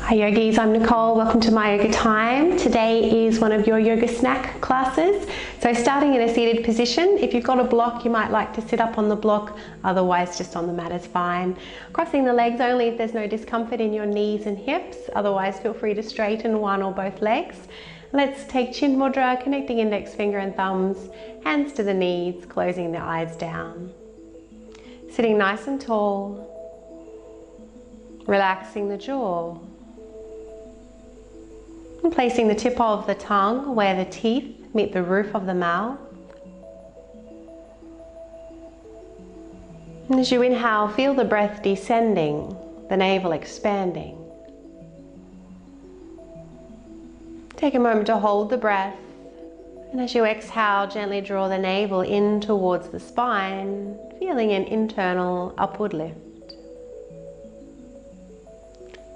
Hi yogis, I'm Nicole. Welcome to my yoga time. Today is one of your yoga snack classes. So starting in a seated position, if you've got a block, you might like to sit up on the block, otherwise just on the mat is fine. Crossing the legs only if there's no discomfort in your knees and hips, otherwise feel free to straighten one or both legs. Let's take chin mudra, connecting index finger and thumbs, hands to the knees, closing the eyes down. Sitting nice and tall, relaxing the jaw. And placing the tip of the tongue where the teeth meet the roof of the mouth. And as you inhale, feel the breath descending, the navel expanding. Take a moment to hold the breath, and as you exhale, gently draw the navel in towards the spine, feeling an internal upward lift.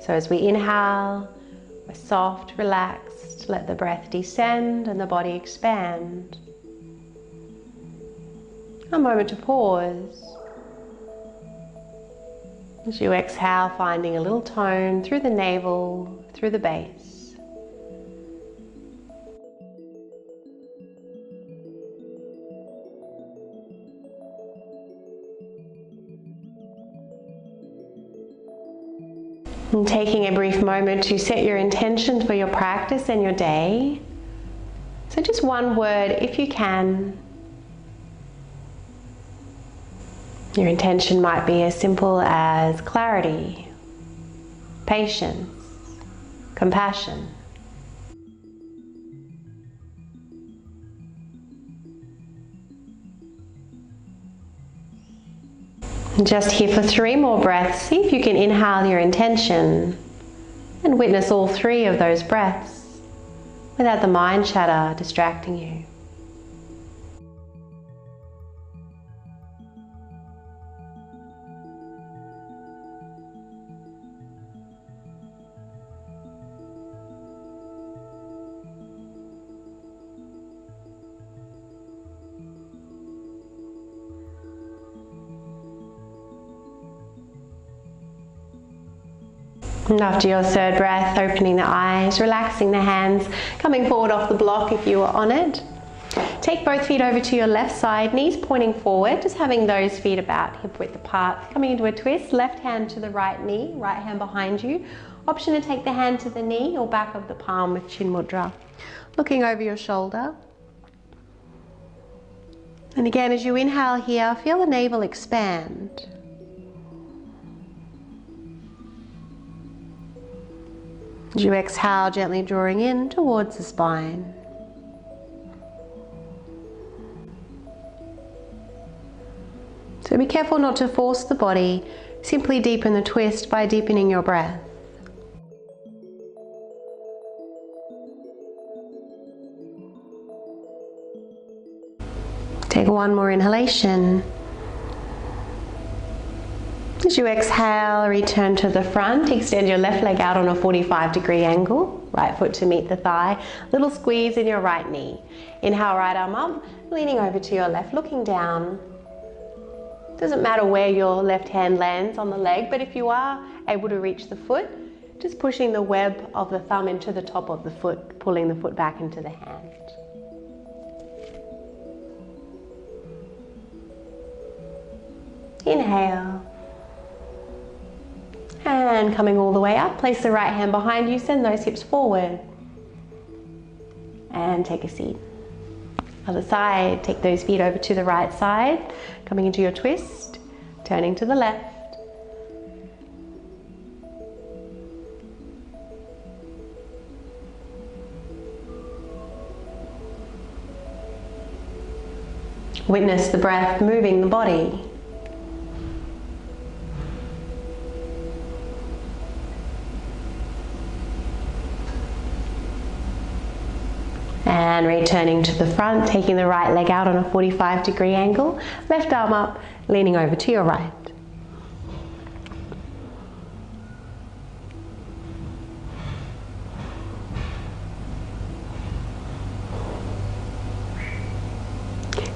So as we inhale, we're soft, relaxed, let the breath descend and the body expand. A moment to pause. As you exhale, finding a little tone through the navel, through the base. And taking a brief moment to set your intention for your practice and your day. So just one word if you can. Your intention might be as simple as clarity, patience, compassion. Just here for 3 more breaths. See if you can inhale your intention and witness all 3 of those breaths without the mind chatter distracting you. And after your 3rd breath, opening the eyes, relaxing the hands, coming forward off the block if you are on it. Take both feet over to your left side, knees pointing forward, just having those feet about hip width apart. Coming into a twist, left hand to the right knee, right hand behind you. Option to take the hand to the knee or back of the palm with chin mudra. Looking over your shoulder. And again, as you inhale here, feel the navel expand. As you exhale, gently drawing in towards the spine. So be careful not to force the body, simply deepen the twist by deepening your breath. Take one more inhalation. As you exhale, return to the front, extend your left leg out on a 45-degree angle, right foot to meet the thigh, little squeeze in your right knee. Inhale, right arm up, leaning over to your left, looking down. Doesn't matter where your left hand lands on the leg, but if you are able to reach the foot, just pushing the web of the thumb into the top of the foot, pulling the foot back into the hand. Inhale. And coming all the way up, place the right hand behind you, send those hips forward. And take a seat. Other side, take those feet over to the right side, coming into your twist, turning to the left. Witness the breath moving the body. And returning to the front, taking the right leg out on a 45-degree angle, left arm up, leaning over to your right.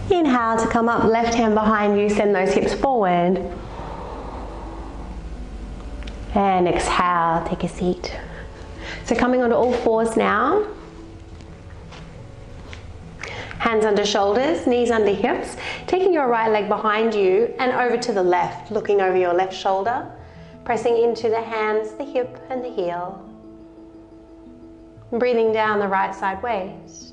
Inhale to come up, left hand behind you, send those hips forward. And exhale, take a seat. So coming onto all fours now. Hands under shoulders, knees under hips. Taking your right leg behind you and over to the left, looking over your left shoulder. Pressing into the hands, the hip and the heel. And breathing down the right side waist.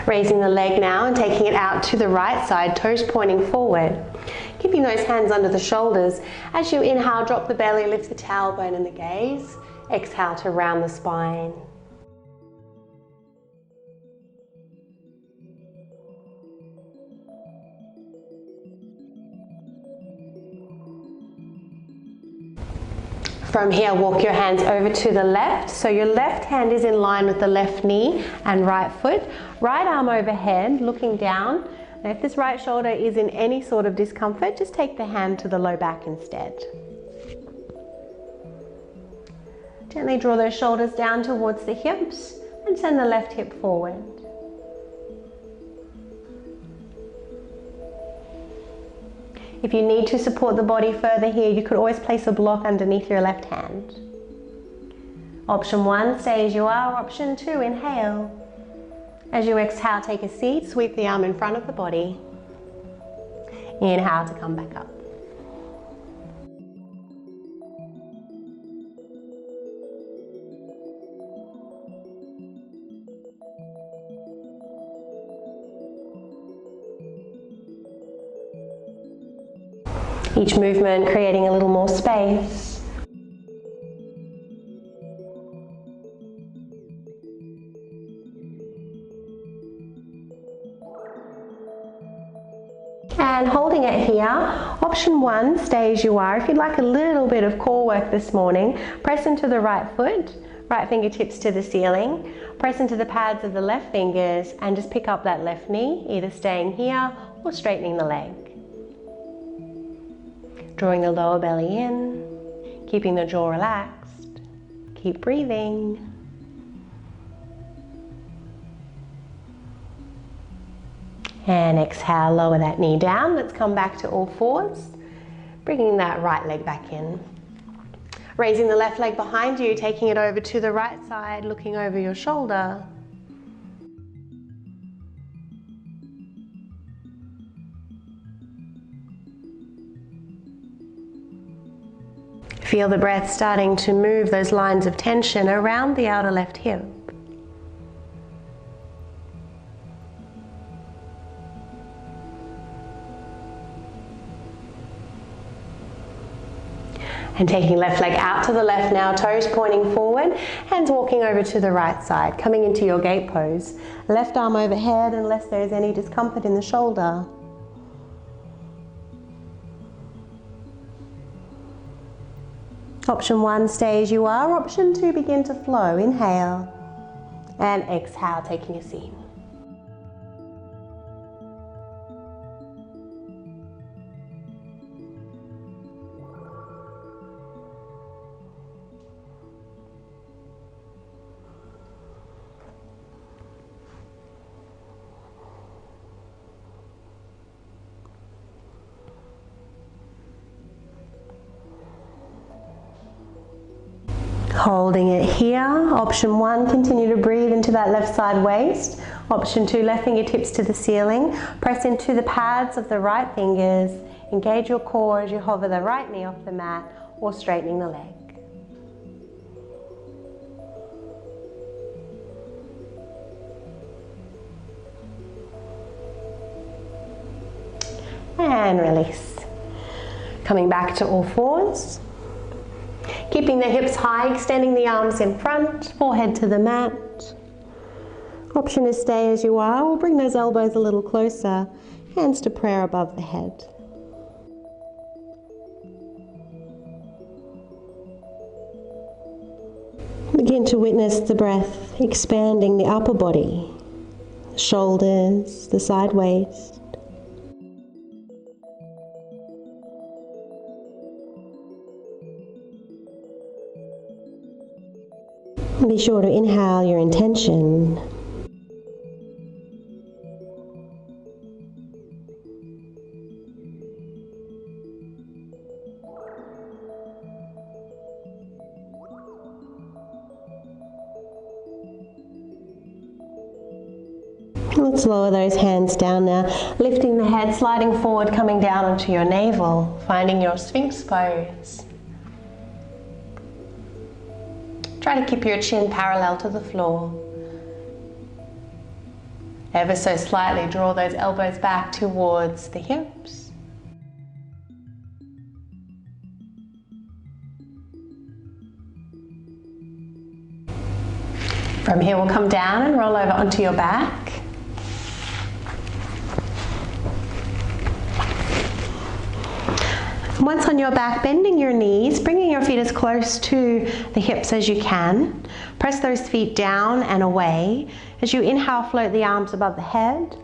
Raising the leg now and taking it out to the right side, toes pointing forward. Keeping those hands under the shoulders. As you inhale, drop the belly, lift the tailbone and the gaze. Exhale to round the spine. From here, walk your hands over to the left. So your left hand is in line with the left knee and right foot. Right arm overhead, looking down. Now if this right shoulder is in any sort of discomfort, just take the hand to the low back instead. Gently draw those shoulders down towards the hips and send the left hip forward. If you need to support the body further here, you could always place a block underneath your left hand. Option 1, stay as you are. Option 2, inhale. As you exhale, take a seat, sweep the arm in front of the body. Inhale to come back up. Each movement creating a little more space. And holding it here, option 1, stay as you are. If you'd like a little bit of core work this morning, press into the right foot, right fingertips to the ceiling, press into the pads of the left fingers and just pick up that left knee, either staying here or straightening the leg. Drawing the lower belly in, keeping the jaw relaxed. Keep breathing. And exhale, lower that knee down. Let's come back to all fours, bringing that right leg back in. Raising the left leg behind you, taking it over to the right side, looking over your shoulder. Feel the breath starting to move those lines of tension around the outer left hip. And taking left leg out to the left now, toes pointing forward, hands walking over to the right side, coming into your gate pose. Left arm overhead unless there is any discomfort in the shoulder. Option 1, stay as you are. Option 2, begin to flow. Inhale and exhale, taking a seat. Holding it here. Option 1, continue to breathe into that left side waist. Option 2, left fingertips to the ceiling. Press into the pads of the right fingers. Engage your core as you hover the right knee off the mat or straightening the leg. And release. Coming back to all fours. Keeping the hips high, extending the arms in front, forehead to the mat. Option is stay as you are, or bring those elbows a little closer, hands to prayer above the head. Begin to witness the breath expanding the upper body, the shoulders, the side waist. Be sure to inhale your intention Let's lower those hands down now, lifting the head, sliding forward, coming down onto your navel, finding your Sphinx pose. Try to keep your chin parallel to the floor. Ever so slightly draw those elbows back towards the hips. From here we'll come down and roll over onto your back. Once on your back, bending your knees, bringing your feet as close to the hips as you can. Press those feet down and away. As you inhale, float the arms above the head.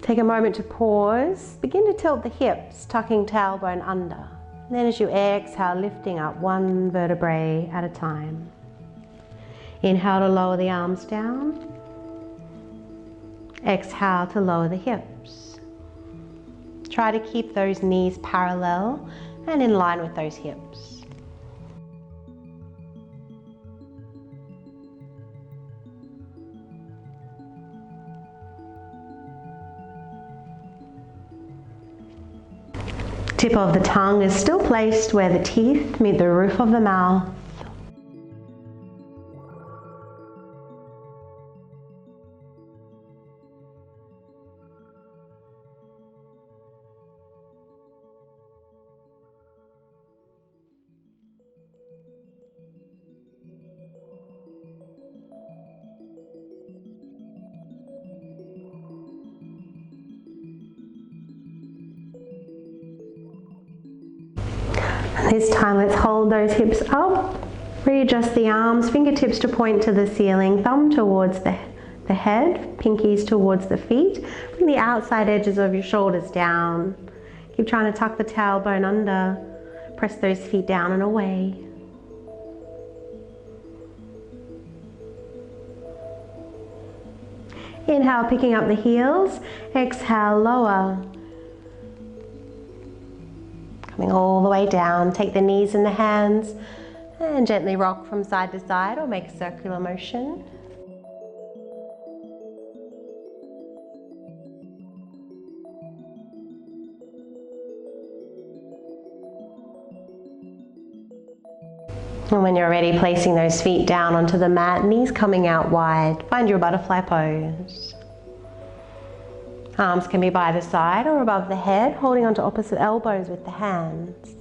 Take a moment to pause. Begin to tilt the hips, tucking tailbone under. And then as you exhale, lifting up one vertebrae at a time. Inhale to lower the arms down. Exhale to lower the hips. Try to keep those knees parallel and in line with those hips. Tip of the tongue is still placed where the teeth meet the roof of the mouth. This time let's hold those hips up, readjust the arms, fingertips to point to the ceiling, thumb towards the head, pinkies towards the feet. Bring the outside edges of your shoulders down. Keep trying to tuck the tailbone under. Press those feet down and away. Inhale, picking up the heels. Exhale, lower. Coming all the way down, take the knees in the hands and gently rock from side to side or make a circular motion. And when you're ready, placing those feet down onto the mat, knees coming out wide. Find your butterfly pose. Arms can be by the side or above the head, holding onto opposite elbows with the hands.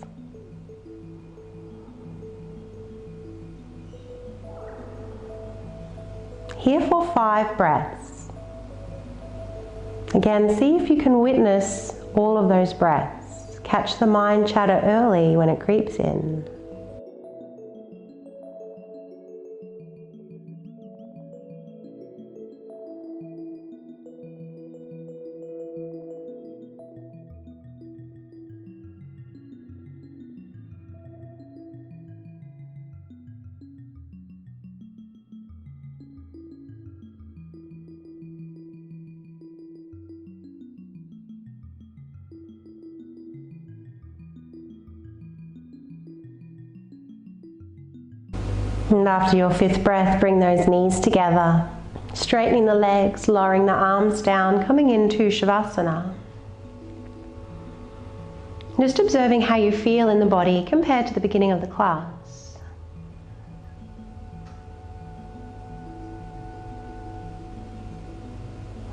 Here for 5 breaths. Again, see if you can witness all of those breaths. Catch the mind chatter early when it creeps in. And after your 5th breath, bring those knees together, straightening the legs, lowering the arms down, coming into Shavasana. Just observing how you feel in the body compared to the beginning of the class.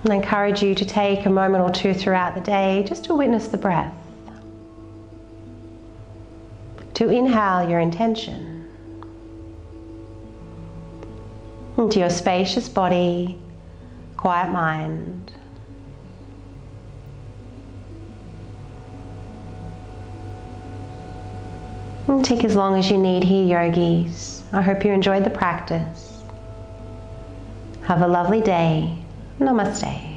And I encourage you to take a moment or two throughout the day just to witness the breath. To inhale your intention. Into your spacious body, quiet mind. And take as long as you need here, yogis. I hope you enjoyed the practice. Have a lovely day. Namaste.